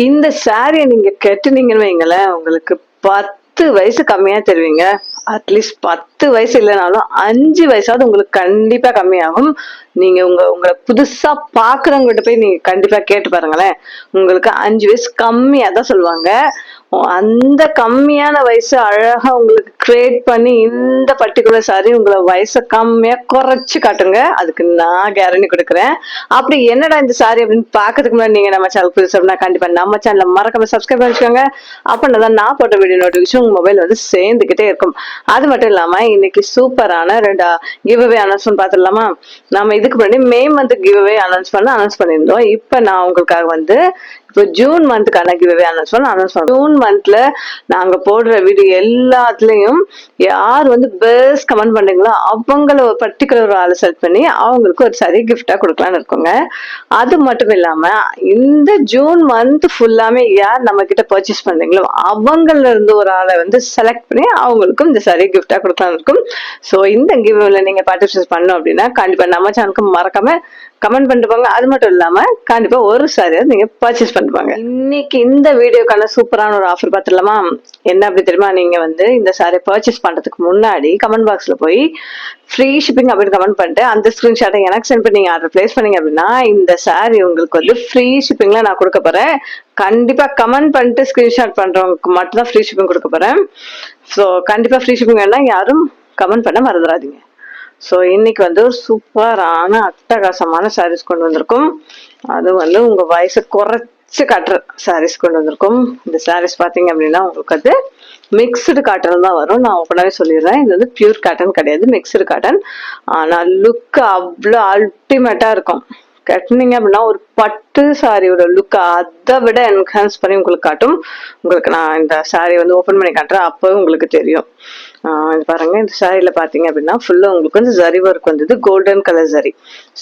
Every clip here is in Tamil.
இந்த சாரிய நீங்க கட்டுனீங்கன்னு வைங்களேன், உங்களுக்கு 10 வயசு கம்மியா தெரிவீங்க. அட்லீஸ்ட் 10 வயசு இல்லனாலும் 5 வயசாவது உங்களுக்கு கண்டிப்பா கம்மியாகும். நீங்க உங்கள புதுசா பார்க்குறவங்ககிட்ட போய் நீங்க கண்டிப்பா கேட்டு பாருங்களேன். உங்களுக்கு 5 வயசு கம்மியா தான் சொல்லுவாங்க. அந்த கம்மியான வயசு அழகா உங்களுக்கு கிரியேட் பண்ணி இந்த பர்ட்டிகுலர் சாரி உங்கள வயச கம்மியா குறைச்சு காட்டுங்க. அதுக்கு நான் கேரண்டி குடுக்குறேன். அப்படி என்னடா இந்த சாரி அப்படின்னு பார்க்கறதுக்கு முன்னாடி நீங்க நம்ம சேனல் புதுசுனா கண்டிப்பா நம்ம சேனல மறக்காம சப்ஸ்கிரைப் பண்ணி வச்சுக்கோங்க. அப்பன்னா தான் நான் போட்ட வீடியோ நோட்டிஃபிகேஷன் உங்க மொபைல் வந்து சேர்ந்துகிட்டே இருக்கும். அது மட்டும் இல்லாம இன்னைக்கு சூப்பரான 2 கிவ் அவே அனௌன்ஸ்மென்ட் பார்த்துடலாமா? நம்ம இதுக்கு முன்னாடி May month give away announce பண்ணியிருந்தோம். இப்ப நான் உங்களுக்காக வந்து இப்போ ஜூன் மந்த்க்கான கிவ் அவே அனௌன்ஸ் பண்ணோம். ஜூன் மந்த்ல நாங்க போடுற வீடியோ எல்லாத்துலயும் யார் வந்து பெஸ்ட் கமெண்ட் பண்றீங்களோ அவங்கள ஒரு பர்டிகுலர் ஒரு ஆளை செலக்ட் பண்ணி அவங்களுக்கு ஒரு சாரி கிஃப்டா கொடுக்கலாம்னு இருக்கோங்க. அது மட்டும் இல்லாம இந்த ஜூன் மந்த் ஃபுல்லாமே யார் நம்ம கிட்ட பர்ச்சேஸ் பண்றீங்களோ அவங்கள இருந்து ஒரு ஆளை வந்து செலக்ட் பண்ணி அவங்களுக்கும் இந்த சாரி கிஃப்டா கொடுக்கலாம்னு இருக்கும். ஸோ இந்த கிவ் அவேல நீங்க பார்ட்டிசிபேட் பண்ணோம் அப்படின்னா கண்டிப்பா நம்ம சேனலுக்கு மறக்காம கமெண்ட் பண்ணிட்டு போங்க. அது மட்டும் இல்லாம கண்டிப்பா ஒரு சாரியா நீங்க பர்ச்சேஸ் பண்ணிப்பாங்க. இன்னைக்கு இந்த வீடியோக்கான சூப்பரான ஒரு ஆஃபர் பார்த்துடலாமா? என்ன அப்படி தெரியுமா? நீங்க வந்து இந்த சாரி பர்ச்சேஸ் பண்றதுக்கு முன்னாடி கமெண்ட் பாக்ஸ்ல போய் ஃப்ரீ ஷிப்பிங் அப்படின்னு கமெண்ட் பண்ணிட்டு அந்த ஸ்கிரீன்ஷாட்டை எனக்கு சென்ட் பண்ணி ஆர்டர் பிளேஸ் பண்ணீங்க அப்படின்னா இந்த சாரி உங்களுக்கு வந்து ஃப்ரீ ஷிப்பிங்ல நான் கொடுக்க போறேன். கண்டிப்பா கமெண்ட் பண்ணிட்டு ஸ்கிரீன்ஷாட் பண்றவங்களுக்கு மட்டும் தான் ஃப்ரீ ஷிப்பிங் கொடுக்க போறேன். ஸோ கண்டிப்பா ஃப்ரீ ஷிப்பிங் வேணா யாரும் கமெண்ட் பண்ண மறந்துடாதீங்க. ஸோ இன்னைக்கு வந்து ஒரு சூப்பரான அட்டகாசமான சாரீஸ் கொண்டு வந்திருக்கும். அது வந்து உங்க வயசை குறைச்சு காட்டுற சாரீஸ் கொண்டு வந்திருக்கும். இந்த சாரீஸ் பாத்தீங்க அப்படின்னா உங்களுக்கு அது மிக்சடு காட்டன் தான் வரும். நான் ஓப்பனாவே சொல்லிடுறேன், இது வந்து பியூர் காட்டன் கிடையாது, மிக்சடு காட்டன். ஆனா லுக் அவ்வளோ அல்டிமேட்டா இருக்கும். கட்டினீங்க அப்படின்னா ஒரு பட்டு சாரியோட லுக் அதை விட என்ஹான்ஸ் பண்ணி உங்களுக்கு காட்டும். உங்களுக்கு நான் இந்த சாரி வந்து ஓப்பன் பண்ணி காட்டுறேன், அப்போ உங்களுக்கு தெரியும். இது பாருங்க, இந்த சாரியில பாத்தீங்க அப்படின்னா ஃபுல்லா உங்களுக்கு வந்து ஜரி ஒர்க் வந்தது, கோல்டன் கலர் ஜரி.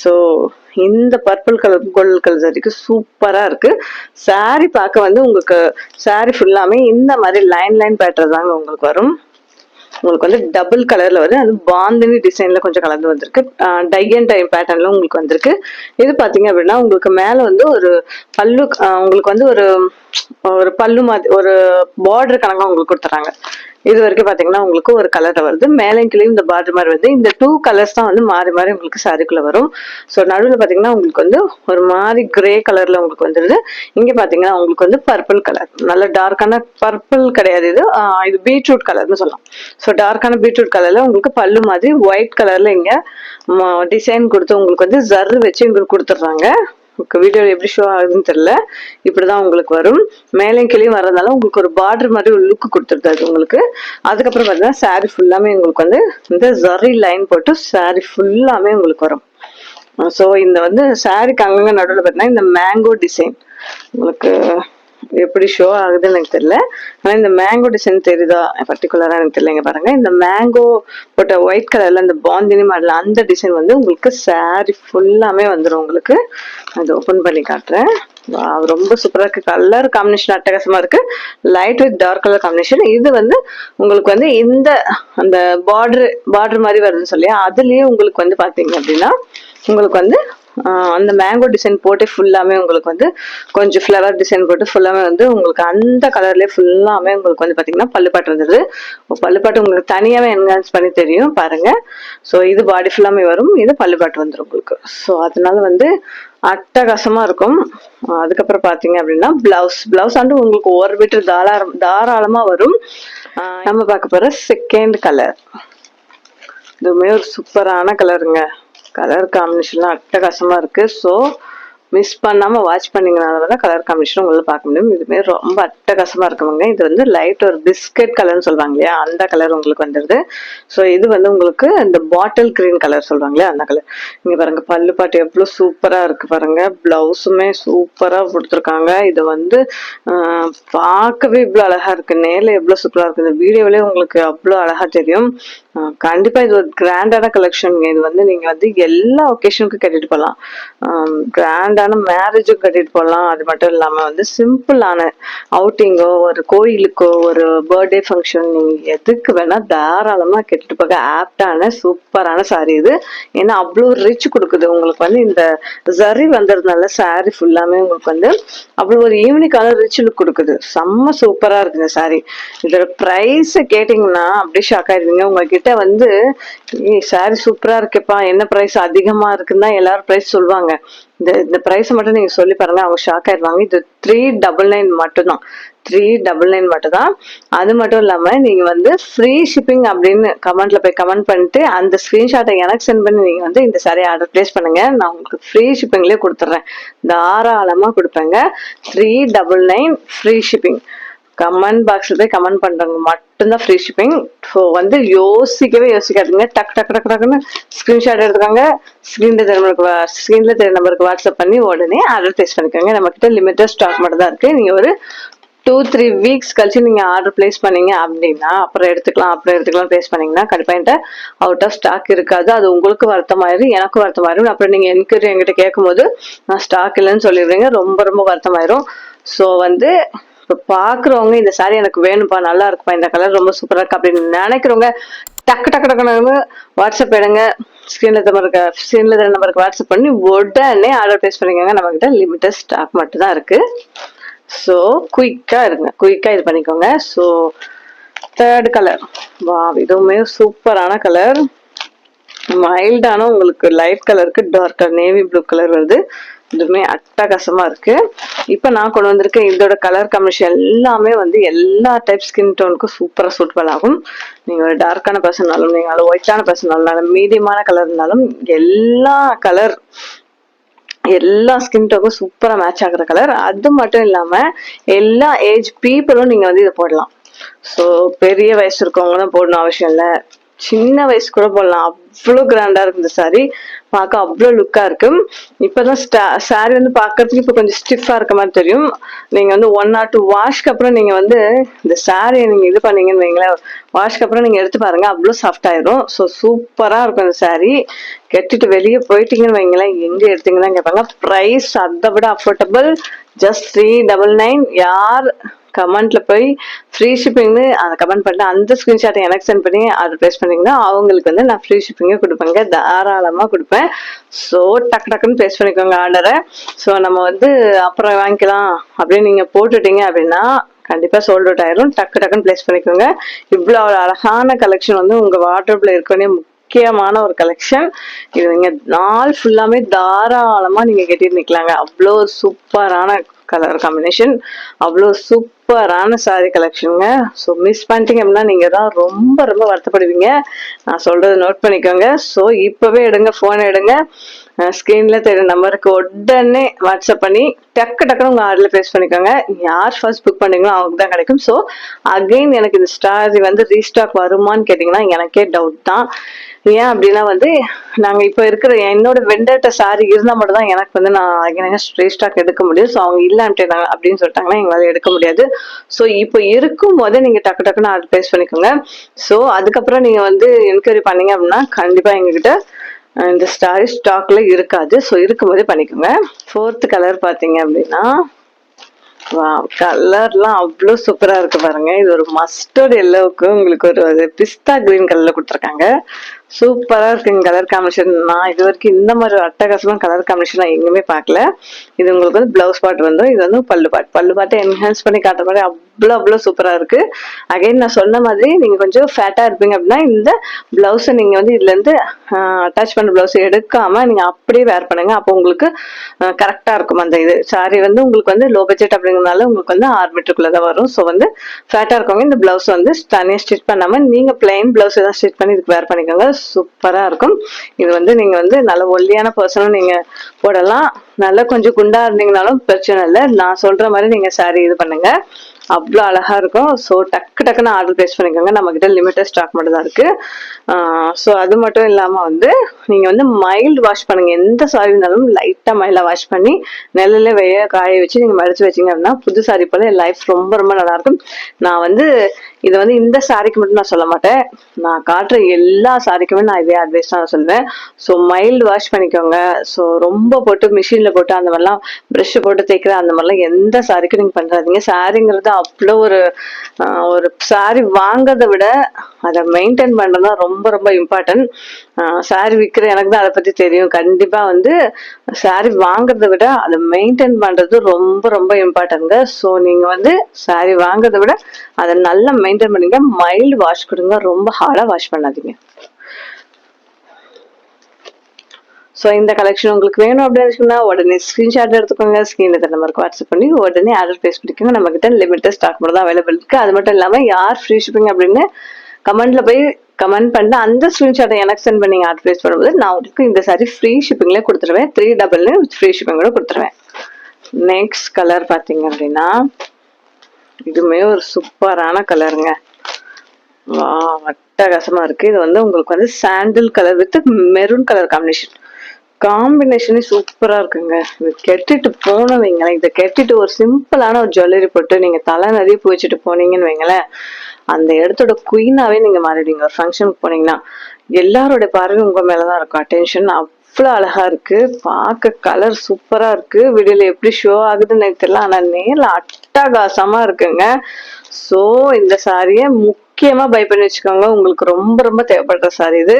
ஸோ இந்த பர்பிள் கலர் கோல்டன் கலர் ஜரிக்கு சூப்பரா இருக்கு. சாரி பார்க்க வந்து உங்களுக்கு சாரி ஃபுல்லாமே இந்த மாதிரி லைன் பேட்டர் தாங்க உங்களுக்கு வரும். உங்களுக்கு வந்து டபுள் கலர்ல வருது, அது பாந்தினி டிசைன்ல கொஞ்சம் கலந்து வந்திருக்கு. டை அண்ட் டை பேட்டர்ன்ல உங்களுக்கு வந்திருக்கு. இது பாத்தீங்க அப்படின்னா உங்களுக்கு மேல வந்து ஒரு பல்லு, உங்களுக்கு வந்து ஒரு பல்லு மாதிரி ஒரு பார்டர் கணக்கா உங்களுக்கு கொடுத்துறாங்க. இது வரைக்கும் பாத்தீங்கன்னா உங்களுக்கு ஒரு கலர்ல வருது, மேலையும் கீழையும் இந்த பார்டர் மாதிரி வருது. இந்த 2 கலர்ஸ் தான் வந்து மாறி மாறி உங்களுக்கு சாரிக்குள்ள வரும். ஸோ நடுவில் பாத்தீங்கன்னா உங்களுக்கு வந்து ஒரு மாதிரி கிரே கலர்ல உங்களுக்கு வந்துருது. இங்க பாத்தீங்கன்னா உங்களுக்கு வந்து பர்பிள் கலர், நல்ல டார்க்கான பர்பிள் கிடையாது, இது பீட்ரூட் கலர்னு சொல்லலாம். ஸோ டார்க்கான பீட்ரூட் கலர்ல உங்களுக்கு பல்லு மாதிரி ஒயிட் கலர்ல இங்க டிசைன் கொடுத்து உங்களுக்கு வந்து ஜர்ரு வச்சு உங்களுக்கு கொடுத்துட்றாங்க. வீடியோ எப்படி ஷோ ஆகுதுன்னு தெரியல, இப்படிதான் உங்களுக்கு வரும். மேலையும் கீழையும் வர்றதுனால உங்களுக்கு ஒரு பார்டர் மாதிரி ஒரு லுக் கொடுத்துருது அது உங்களுக்கு. அதுக்கப்புறம் பார்த்தீங்கன்னா சாரி ஃபுல்லாமே உங்களுக்கு வந்து இந்த ஜரி லைன் போட்டு சாரி ஃபுல்லாமே உங்களுக்கு வரும். ஸோ இந்த வந்து சாரிக்கு அங்கங்க நடுவில் பார்த்தீங்கன்னா இந்த மேங்கோ டிசைன் உங்களுக்கு எப்படி ஷோ ஆகுதுன்னு எனக்கு தெரியல. ஆனா இந்த மேங்கோ டிசைன் தெரியுதா பர்டிகுலரா எனக்கு தெரியல. இங்க பாருங்க, இந்த மேங்கோ போட்ட ஒயிட் கலர்ல இந்த பாந்தினி மாடல் அந்த டிசைன் வந்து உங்களுக்கு சாரி ஃபுல்லாமே வந்துடும் உங்களுக்கு. அது ஓபன் பண்ணி காட்டுறேன். ரொம்ப சூப்பரா இருக்கு. கலர் காம்பினேஷன் அட்டகாசமா இருக்கு, light with dark colour combination. இது வந்து உங்களுக்கு வந்து இந்த அந்த பார்டர் மாதிரி வருதுன்னு சொல்லி அதுலயே உங்களுக்கு வந்து பாத்தீங்க அப்படின்னா உங்களுக்கு வந்து அந்த மேங்கோ டிசைன் போட்டு ஃபுல்லாமே உங்களுக்கு வந்து கொஞ்சம் ஃப்ளவர் டிசைன் போட்டு ஃபுல்லாமே வந்து உங்களுக்கு அந்த கலர்லயே ஃபுல்லாமே உங்களுக்கு வந்து பாத்தீங்கன்னா பல்லுப்பாட்டு வந்துருது. பல்லுப்பாட்டு உங்களுக்கு தனியாவே என்ஹான்ஸ் பண்ணி தெரியும் பாருங்க. ஸோ இது பாடி ஃபுல்லாமே வரும், இது பல்லுப்பாட்டு வந்துடும் உங்களுக்கு. ஸோ அதனால வந்து அட்டகாசமா இருக்கும். அதுக்கப்புறம் பாத்தீங்க அப்படின்னா பிளவுஸ் வந்து உங்களுக்கு 1 மீட்டர் தாராளமா வரும். நம்ம பார்க்க போற செகண்ட் கலர், இதுவுமே ஒரு சூப்பரான கலருங்க. கலர் காம்பினேஷன்லாம் அட்டகாசமா இருக்கு. ஸோ மிஸ் பண்ணாம வாட்ச் பண்ணீங்கனால கலர் காம்பினேஷன் உங்களால பார்க்க முடியும். இதுமே ரொம்ப அட்டகாசமா இருக்குங்க. இது வந்து லைட் ஒரு பிஸ்கட் கலர்னு சொல்லுவாங்க இல்லையா, அந்த கலர் உங்களுக்கு வந்துருது. ஸோ இது வந்து உங்களுக்கு இந்த பாட்டில் கிரீன் கலர் சொல்லுவாங்க இல்லையா, அந்த கலர். இங்க பாருங்க பல்லு பாட்டு எவ்வளவு சூப்பரா இருக்கு பாருங்க. பிளவுஸுமே சூப்பரா கொடுத்துருக்காங்க. இது வந்து பார்க்கவே இவ்வளவு அழகா இருக்கு, நேர்ல எவ்வளவு சூப்பரா இருக்கு, இந்த வீடியோவிலே உங்களுக்கு அவ்வளவு அழகா தெரியும். கண்டிப்பா இது ஒரு கிராண்டான கலெக்ஷன்ங்க. இது வந்து நீங்க வந்து எல்லா ஒகேஷனுக்கும் கட்டிட்டு போகலாம். கிராண்டான மேரேஜுக்கு கட்டிட்டு போகலாம். அது மட்டும் இல்லாம வந்து சிம்பிளான அவுட்டிங்கோ, ஒரு கோயிலுக்கோ, ஒரு பர்த்டே ஃபங்க்ஷன் நீங்க எதுக்கு வேணா தாராளமா கட்டிட்டு போக ஆப்டான சூப்பரான சாரி இது. ஏன்னா அவ்வளோ ரிச் கொடுக்குது. உங்களுக்கு வந்து இந்த ஜரி வந்ததுனால சாரி ஃபுல்லாமே உங்களுக்கு வந்து அவ்வளோ ஒரு ஈவினிக்கான ரிச் லுக் கொடுக்குது. செம்ம சூப்பரா இருக்கு இந்த சாரி. இதோட பிரைஸ் கேட்டீங்கன்னா அப்படியே ஷாக் ஆயிடுவீங்க. உங்ககிட்ட வந்து சாரி சூப்பரா இருக்குப்பா, என்ன பிரைஸ் அதிகமா இருக்குன்னு தான் எல்லாரும் பிரைஸ் சொல்லுவாங்க. இந்த பிரைஸ் மட்டும் நீங்க சொல்லி பாருங்க, அவங்க ஷாக் ஆயிடுவாங்க. இது 399 மட்டும்தான். 399 மட்டும் தான். அது மட்டும் இல்லாம நீங்க வந்து ஃப்ரீ ஷிப்பிங் அப்படின்னு கமெண்ட்ல போய் கமெண்ட் பண்ணிட்டு அந்த ஸ்கிரீன்ஷாட்டை எனக்கு சென்ட் பண்ணி நீங்க வந்து இந்த சாரி ஆர்டர் பிளேஸ் பண்ணுங்க. நான் உங்களுக்கு ஃப்ரீ ஷிப்பிங்லேயே கொடுத்துட்றேன். தாராளமா கொடுப்பேங்க. 399 ஃப்ரீ ஷிப்பிங். கமெண்ட் பாக்ஸ்ல போய் கமெண்ட் பண்றவங்க மட்டும்தான் ஃப்ரீ ஷிப்பிங். ஸோ வந்து யோசிக்கவே யோசிக்காதீங்க. டக் டக் டக் டக்குன்னு ஸ்கிரீன்ஷாட் எடுத்துக்காங்க. ஸ்கிரீன்ல தெரிய நம்பருக்கு வாட்ஸ்அப் பண்ணி உடனே ஆர்டர் பிளேஸ் பண்ணிக்கோங்க. நம்ம கிட்ட லிமிட்டட் ஸ்டாக் மட்டும் தான் இருக்கு. நீங்க ஒரு 2-3 வீக்ஸ் கழிச்சு நீங்க ஆர்டர் பிளேஸ் பண்ணீங்க அப்படின்னா அப்புறம் எடுத்துக்கலாம் பிளேஸ் பண்ணீங்கன்னா கண்டிப்பா என்கிட்ட அவுட் ஆஃப் ஸ்டாக் இருக்காது. அது உங்களுக்கு வருத்தமாயிரும், எனக்கும் வருத்தமாயிரும். அப்புறம் நீங்க என்கொயரி என்கிட்ட கேட்கும் போது நான் ஸ்டாக் இல்லைன்னு சொல்லிடுறீங்க. ரொம்ப ரொம்ப வருத்தமாயிரும். ஸோ வந்து இப்ப பாக்குறவங்க இந்த சாரி எனக்கு வேணும்ப்பா, நல்லா இருக்குப்பா, இந்த கலர் ரொம்ப சூப்பரா இருக்கு அப்படின்னு நினைக்கிறவங்க டக்கு டக்கு டக்குன்னு வாட்ஸ்அப் எடுங்க. ஸ்கிரீன்ல தெரிய நம்பருக்கு வாட்ஸ்அப் பண்ணி உடனே ஆர்டர் பிளேஸ் பண்ணிக்கோங்க. நம்ம கிட்ட லிமிட்டட் ஸ்டாக் மட்டும் தான் இருக்கு. ஸோ குயிக்கா இருங்க, குயிக்கா இது பண்ணிக்கோங்க. ஸோ தேர்ட் கலர், வா இதுவுமே சூப்பரான கலர். மைல்டான உங்களுக்கு லைட் கலருக்கு டார்க் நேவி ப்ளூ கலர் வருது. இதுவுமே அட்டகாசமா இருக்கு. இப்ப நான் கொண்டு வந்திருக்கேன் இதோட கலர் காம்பினேஷன் எல்லாமே வந்து எல்லா டைப் ஸ்கின் டோனுக்கும் சூப்பரா சூட்டபிள் ஆகும். நீங்க ஒரு டார்க்கான பர்சன்னாலும், நீங்க ஒயிட்டான பர்சன்னாலும், மீடியமான கலர்னாலும் எல்லா ஸ்கின் டோனுக்கும் சூப்பரா மேட்ச் ஆகுற கலர். அது மட்டும் இல்லாம எல்லா ஏஜ் பீப்புளும் நீங்க வந்து இதை போடலாம். ஸோ பெரிய வயசு இருக்கவங்களும் போடணும் அவசியம் இல்லை, சின்ன வயசு கூட போடலாம். அவ்வளோ கிராண்டா இருக்கு இந்த சாரி, பார்க்க அவ்வளோ லுக்கா இருக்கு. இப்பதான் சாரி வந்து பார்க்கறதுக்கு இப்போ கொஞ்சம் ஸ்டிஃபா இருக்க மாதிரி தெரியும். நீங்க வந்து 1 or 2 வாஷ்க்கு அப்புறம் நீங்க வந்து இந்த சாரியை நீங்க இது பண்ணீங்கன்னு வைங்களேன், வாஷ்க்கு அப்புறம் நீங்க எடுத்து பாருங்க, அவ்வளோ சாஃப்ட் ஆயிரும். ஸோ சூப்பரா இருக்கும் இந்த சாரி. கட்டிட்டு வெளியே போயிட்டீங்கன்னு வைங்களேன், எங்க எடுத்தீங்கன்னா கேட்பாங்க. ப்ரைஸ் அதை விட அஃபோர்டபுள், ஜஸ்ட் 399. யார் கமெண்ட்ல போய் ஃப்ரீ ஷிப்பிங்னு அதை கமெண்ட் பண்ணிட்டு அந்த ஸ்கிரீன்ஷாட்டை எனக்கு சென்ட் பண்ணி ஆர்டர் பிளேஸ் பண்ணீங்கன்னா அவங்களுக்கு வந்து நான் ஃப்ரீ ஷிப்பிங்கே கொடுப்பேங்க, தாராளமாக கொடுப்பேன். ஸோ டக்கு டக்குன்னு பிளேஸ் பண்ணிக்கோங்க ஆர்டரை. ஸோ நம்ம வந்து அப்புறம் வாங்கிக்கலாம் அப்படின்னு நீங்கள் போட்டுட்டீங்க அப்படின்னா கண்டிப்பா சோல்ட் அவுட் ஆயிரும். டக்கு டக்குன்னு பிளேஸ் பண்ணிக்கோங்க. இவ்வளோ அழகான கலெக்ஷன் வந்து உங்க வார்ட்ரோப்ல இருக்கவே முக்கியமான ஒரு கலெக்ஷன். இது நீங்க நாள் ஃபுல்லாமே தாராளமா நீங்க கட்டிட்டு நிக்கலாங்க. அவ்வளோ சூப்பரான கலர் காம்பினேஷன், அவ்வளோ சூப்பரான சாரி கலெக்ஷனுங்க. ஸோ மிஸ் பண்ணிட்டீங்க அப்படின்னா நீங்க தான் ரொம்ப ரொம்ப வருத்தப்படுவீங்க. நான் சொல்றது நோட் பண்ணிக்கோங்க. ஸோ இப்பவே எடுங்க, போன் எடுங்க, ஸ்கிரீன்ல தெரிய நம்பருக்கு உடனே வாட்ஸ்அப் பண்ணி டக்கு டக்குன்னு உங்க ஆர்டர்ல பிளேஸ் பண்ணிக்கோங்க. யார் ஃபர்ஸ்ட் புக் பண்ணீங்களோ அவங்களுக்கு தான் கிடைக்கும். ஸோ அகைன் எனக்கு இந்த ஸ்டார் வந்து ரீஸ்டாக் வருமானு கேட்டீங்கன்னா எனக்கே டவுட் தான். ஏன் அப்படின்னா வந்து நாங்க இப்ப இருக்கிற என்னோட வெண்டர்ட்ட சாரி இருந்தா மட்டும் தான் எனக்கு வந்து நான் அகைன் ரீஸ்டாக் எடுக்க முடியும். ஸோ அவங்க இல்லான்ட்டு அப்படின்னு சொல்லிட்டாங்கன்னா எங்களால எடுக்க முடியாது. ஸோ இப்போ இருக்கும் போதே நீங்க டக்கு டக்குன்னு ஆர்டர் பிளேஸ் பண்ணிக்கோங்க. ஸோ அதுக்கப்புறம் நீங்க வந்து என்கொயரி பண்ணீங்க அப்படின்னா கண்டிப்பா எங்ககிட்ட இந்த சாரி ஸ்டாக்ல இருக்காது. ஸோ இருக்கும்போதே பண்ணிக்கோங்க. 4th கலர் பாத்தீங்க அப்படின்னா, கலர்லாம் அவ்வளோ சூப்பரா இருக்கு பாருங்க. இது ஒரு மஸ்டர்ட் எல்லோவுக்கு உங்களுக்கு ஒரு பிஸ்தா கிரீன் கலர்ல கொடுத்துருக்காங்க. சூப்பரா இருக்குங்க கலர் காம்பினேஷன். நான் இது வரைக்கும் இந்த மாதிரி அட்டகாசமா கலர் காம்பினேஷன் நான் எங்குமே பார்க்கல. இது உங்களுக்கு வந்து பிளவுஸ் பார்ட் வந்து, இது வந்து பல்லு பாட்டை என்ஹான்ஸ் பண்ணி காட்டுற மாதிரி அவ்வளோ சூப்பரா இருக்கு. அகைன் நான் சொன்ன மாதிரி நீங்க கொஞ்சம் ஃபேட்டா இருப்பீங்க அப்படின்னா இந்த பிளவுஸை நீங்க வந்து இதுல இருந்து அட்டாச் பண்ண பிளவுஸ் எடுக்காம நீங்க அப்படியே வேர் பண்ணுங்க. அப்போ உங்களுக்கு கரெக்டா இருக்கும். அந்த இது சாரி வந்து உங்களுக்கு வந்து லோ பட்ஜெட் அப்படிங்கிறதுனால உங்களுக்கு வந்து 6 மீட்டருக்குள்ளதான் வரும். ஸோ வந்து ஃபேட்டா இருக்கவங்க இந்த பிளவுஸ் வந்து தனியாக ஸ்டிச் பண்ணாம நீங்க பிளைன் பிளவுஸ் ஏதாவது ஸ்டிச் பண்ணி இதுக்கு வேர் பண்ணிக்கோங்க. சூப்பரா இருக்கும். இது வந்து நீங்க வந்து நல்ல ஒல்லியான பர்சனும் நீங்க போடலாம், நல்லா கொஞ்சம் குண்டா இருந்தீங்கனாலும் பிரச்சனை இல்லை, நான் சொல்ற மாதிரி நீங்க saree இது பண்ணுங்க, அவ்வளோ அழகா இருக்கும். ஸோ டக்குன்னு ஆர்டர் பிளேஸ் பண்ணிக்கோங்க. நம்ம கிட்ட லிமிட்டட் ஸ்டாக் மட்டும் தான் இருக்கு. ஸோ அது மட்டும் இல்லாம வந்து நீங்க வந்து மைல்டு வாஷ் பண்ணுங்க. எந்த சாரி இருந்தாலும் லைட்டா மைல்டா வாஷ் பண்ணி நெல்லுல வெய்ய காய வச்சு நீங்க மடிச்சு வச்சீங்க அப்படின்னா புது சாரி போல லைஃப் ரொம்ப ரொம்ப நல்லா இருக்கும். நான் வந்து இதை வந்து இந்த சாரிக்கு மட்டும் நான் சொல்ல மாட்டேன், நான் காட்டுற எல்லா சாரிக்குமே நான் இதே அட்வைஸ் தான் சொல்லுவேன். ஸோ மைல்டு வாஷ் பண்ணிக்கோங்க. ஸோ ரொம்ப போட்டு மிஷின்ல போட்டு அந்த மாதிரிலாம் ப்ரஷ் போட்டு தேய்க்கிற அந்த மாதிரிலாம் எந்த சாரிக்கும் நீங்க பண்றாதீங்க. சாரிங்கிறது அவ்வளோ ஒரு சாரி வாங்கறதை விட அதை மெயின்டைன் பண்றது தான் ரொம்ப ரொம்ப இம்பார்ட்டன்ட். சாரி விற்கிற எனக்கு தான் அதை பத்தி தெரியும். கண்டிப்பா வந்து சாரி வாங்குறதை விட அதை மெயின்டைன் பண்றது ரொம்ப ரொம்ப இம்பார்ட்டன்ட்ங்க. ஸோ நீங்க வந்து சாரி வாங்குறதை விட அதை நல்லா மெயின்டைன் பண்ணுங்க. மைல்டு வாஷ் கொடுங்க, ரொம்ப ஹார்டா வாஷ் பண்ணாதீங்க. ஸோ இந்த கலெக்ஷன் உங்களுக்கு வேணும் அப்படின்னு உடனே ஸ்கிரீன்ஷாட் எடுத்துக்கோங்க, ஸ்கிரீன்ல தர நம்பருக்கு வாட்ஸ்அப் பண்ணி உடனே ஆர்டர் பிளேஸ் பண்ணிக்கோங்க. நம்ம கிட்ட லிமிட்டட் ஸ்டாக் மட்டும் தான் அவைலபிள் இருக்கு. அது மட்டும் இல்லாம யார் ஃப்ரீ ஷிப்பிங் அப்படின்னு கமெண்ட்ல போய் கமெண்ட் பண்ணி அந்த ஸ்கிரீன்ஷாட்டை எனக்கு சென்ட் பண்ணி ஆர்டர் பிளேஸ் பண்ணும்போது நான் உங்களுக்கு இந்த சாரி ஃப்ரீ ஷிப்பிங்ல கொடுத்துருவேன். 399 வித் ஃப்ரீ ஷிப்பிங் கூட கொடுத்துருவேன். நெக்ஸ்ட் கலர் பாத்தீங்க அப்படின்னா இதுவுமே ஒரு சூப்பரான கலருங்க. அட்டகாசமா இருக்கு. இது வந்து உங்களுக்கு வந்து sandal colour with maroon colour காம்பினேஷனே சூப்பரா இருக்குங்க. இது கெட்டிட்டு போன வைங்களேன், இதை கெட்டிட்டு ஒரு சிம்பிளான ஒரு ஜுவல்லரி போட்டு நீங்க தலை நிறைய பூச்சிட்டு போனீங்கன்னு வைங்களேன், அந்த இடத்தோட குயினாவே நீங்க மாறிடுவீங்க. ஒரு ஃபங்க்ஷனுக்கு போனீங்கன்னா எல்லாரோட பார்வை உங்க மேலதான் இருக்கும். அட்டென்ஷன் அவ்வளோ அழகா இருக்கு. பார்க்க கலர் சூப்பரா இருக்கு. வீடியோல எப்படி ஷோ ஆகுதுன்னு எனக்கு தெரியல, ஆனா நேர்ல அட்டகாசமா இருக்குங்க. சோ இந்த சாரியை முக்கியமா பை பண்ணி வச்சுக்கோங்க. உங்களுக்கு ரொம்ப ரொம்ப தேவைப்படுற சாரி இது.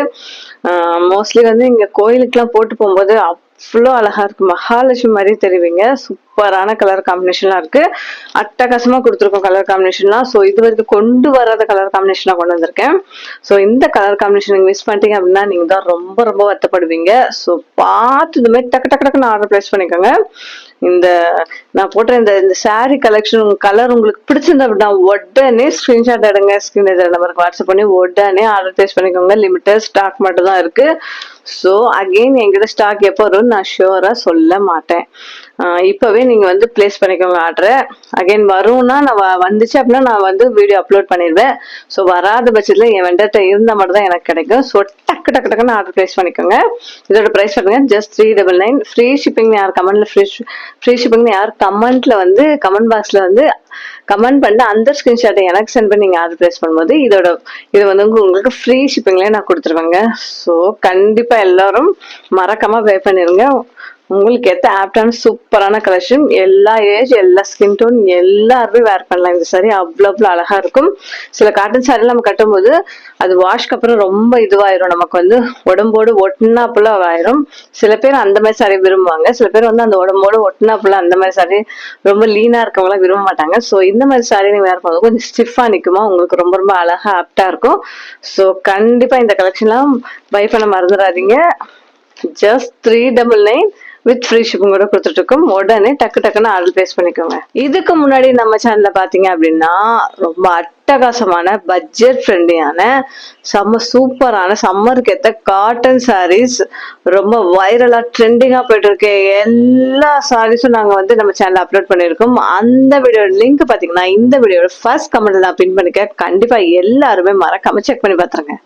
மோஸ்ட்லி வந்து இங்க கோயிலுக்கு எல்லாம் போட்டு போகும்போது அவ்வளோ அழகா இருக்கு. மகாலட்சுமி மாதிரி தெரிவிங்க. சூப்பரான கலர் காம்பினேஷன்லாம் இருக்கு. அட்டகாசமா கொடுத்துருக்கோம் கலர் காம்பினேஷன்லாம். ஸோ இது வரைக்கும் கொண்டு வராத கலர் காம்பினேஷனா கொண்டு வந்திருக்கேன். ஸோ இந்த கலர் காம்பினேஷன் நீங்க மிஸ் பண்ணிட்டீங்க அப்படின்னா நீங்க தான் ரொம்ப ரொம்ப வருத்தப்படுவீங்க. ஸோ பார்த்ததுமே டக்குன்னு ஆர்டர் பிளேஸ் பண்ணிக்கோங்க. இந்த நான் போட்ட இந்த சாரி கலெக்ஷன் கலர் உங்களுக்கு பிடிச்சிருந்தா அப்படின்னா உடனே ஸ்கிரீன்ஷாட் எடுங்க, ஸ்கிரீன் நம்பருக்கு வாட்ஸ்அப் பண்ணி உடனே ஆர்டர் பிளேஸ் பண்ணிக்கோங்க. லிமிட்டட் ஸ்டாக் மட்டும் தான் இருக்கு. ஸோ அகெயின் எங்கிட்ட ஸ்டாக் எப்போ வரும்னு நான் ஷுவரா சொல்ல மாட்டேன். இப்பவே நீங்க வந்து பிளேஸ் பண்ணிக்கோங்க ஆர்டரை. அகைன் வரும்னா நான் வந்துச்சு அப்படின்னா நான் வந்து வீடியோ அப்லோட் பண்ணிடுவேன். ஸோ வராத பட்சத்துல என் வெண்டர்ட்ட இருந்தால் மட்டும் தான் எனக்கு கிடைக்கும். ஸோ டக்குன்னு ஆர்டர் பிளேஸ் பண்ணிக்கோங்க. இதோட பிரைஸ் பண்ணுங்க ஜஸ்ட் 399. ஃப்ரீ ஷிப்பிங் யார் கமெண்ட்ல ஃப்ரீ ஷிப்பிங் யார் கமெண்ட்ல வந்து கமெண்ட் பாக்ஸ்ல வந்து கமெண்ட் பண்ணி அந்த ஸ்கிரீன்ஷாட்டை எனக்கு சென்ட் பண்ணி நீங்க ஆர்டர் பிளேஸ் பண்ணும்போது இது வந்து உங்களுக்கு ஃப்ரீ ஷிப்பிங்லேயே நான் கொடுத்துருவேங்க. ஸோ கண்டிப்பா எல்லாரும் மறக்காம பே பண்ணிருங்க. உங்களுக்கு ஏற்ற ஆப்டான சூப்பரான கலெக்ஷன், எல்லா ஏஜ் எல்லா ஸ்கின் டோன் எல்லாருமே வேர் பண்ணலாம். இந்த சாரி அவ்வளோ அழகா இருக்கும். சில காட்டன் சாரி நம்ம கட்டும் போது அது வாஷ்க்கு அப்புறம் ரொம்ப இதுவாயிரும், நமக்கு வந்து உடம்போடு ஒட்டினாப்புல ஆயிரும். சில பேர் அந்த மாதிரி சாரி விரும்புவாங்க, சில பேர் வந்து அந்த உடம்போடு ஒட்டினாப்புல அந்த மாதிரி சாரி ரொம்ப லீனா இருக்கவங்களாம் விரும்ப மாட்டாங்க. ஸோ இந்த மாதிரி சாரி நீங்க வேர் பண்ணும்போது கொஞ்சம் ஸ்டிஃபா நிக்குமா, உங்களுக்கு ரொம்ப ரொம்ப அழகா ஆப்டா இருக்கும். ஸோ கண்டிப்பா இந்த கலெக்ஷன்லாம் பை பண்ண மறந்துடாதீங்க. ஜஸ்ட் 399 வித் ஃப்ரீ ஷிப்பிங் கூட கொடுத்துட்டு இருக்கோம். உடனே டக்குன்னு ஆர்டர் பிளேஸ் பண்ணிக்கோங்க. இதுக்கு முன்னாடி நம்ம சேனல்ல பாத்தீங்க அப்படின்னா ரொம்ப அட்டகாசமான பட்ஜெட் ஃப்ரெண்ட்லியான செம்ம சூப்பரான சம்மருக்கு ஏற்ற காட்டன் சாரீஸ் ரொம்ப வைரலா ட்ரெண்டிங்கா போயிட்டு இருக்க எல்லா சாரீஸும் நாங்க வந்து நம்ம சேனல்ல அப்லோட் பண்ணிருக்கோம். அந்த வீடியோ லிங்க் பாத்தீங்கன்னா இந்த வீடியோட ஃபர்ஸ்ட் கமெண்ட்ல நான் பின் பண்ணிக்க, கண்டிப்பா எல்லாருமே மறக்காம செக் பண்ணி பாத்துருங்க.